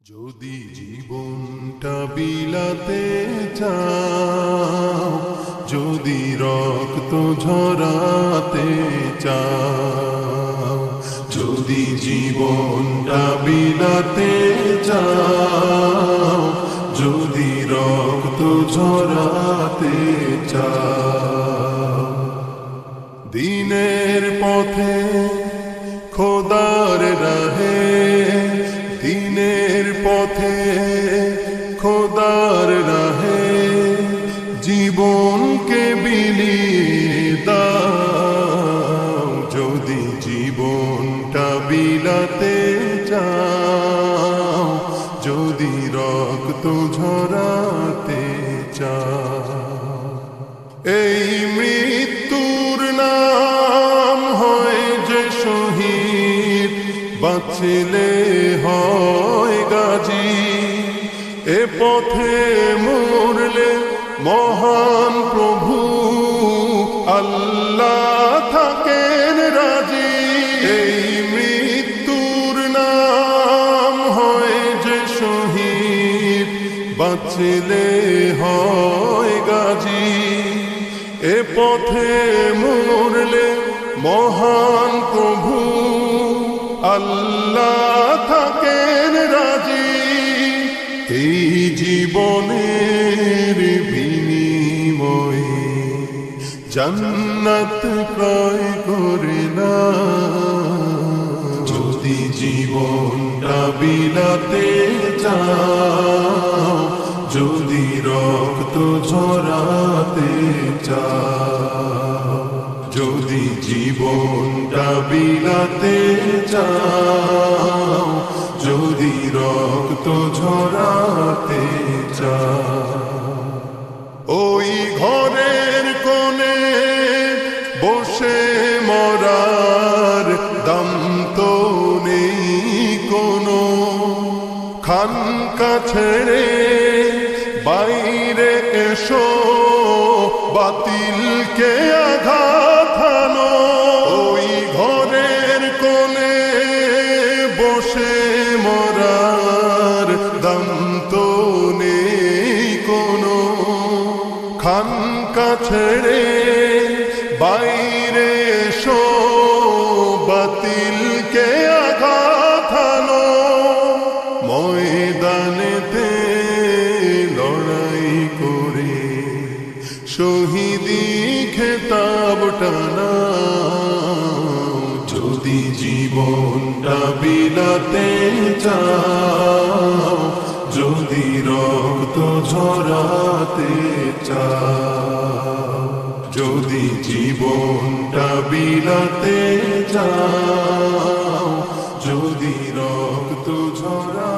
যদি জীবনটা বিলাতে চাও, যদি রক্ত ঝরাতে চাও, যদি জীবনটা বিলাতে চাও, যদি রক্ত ঝরাতে চাও, দিনের পথে খোদার রাহে, দিনের পথে খোদার রাহে জীবনকে বিলিয়ে দাও। যদি জীবনটা বিলাতে চাও, যদি রক্ত ঝরাতে চাও, এই মৃত্যুর নাম হয় যে শহীদ, বাঁচলে হয় গাজী। এ পথে মরলে মহান প্রভু আল্লাহ থাকেন রাজি। এই মৃত্যুর নাম হয় যে শহীদ, বাঁচলে হয় গাজী। এ পথে মরলে মহান প্রভু আল্লাহ থাকেন রাজি। এই জীবনের বিনিময়ে জান্নাত ক্রয় করে না। যদি জীবনটা বিলাতে চাও, যদি রক্ত ঝরাতে চাও, যদি জীবনটা বিলাতে চাও, যদি রক্ত ঝরাতে চাও, ওই ঘরের কোণে বসে মরার দাম তো নেই কোনো। খানকা ছেড়ে বাইরে এসো, বাতিলকে আঘাত হানো। ওই ঘরের কোণে বসে মরার দাম তো নেই কোনো। খানকা ছেড়ে বাইরে এসো, বাতিলকে আঘাত হানো। ময়দানেতে লড়াই করে শহীদি খেতাব টানাও। যদি জীবনটা বিলাতে চাও, যদি রক্ত ঝরাতে চাও, যদি জীবনটা বিলাতে চাও, যদি রক্ত ঝরা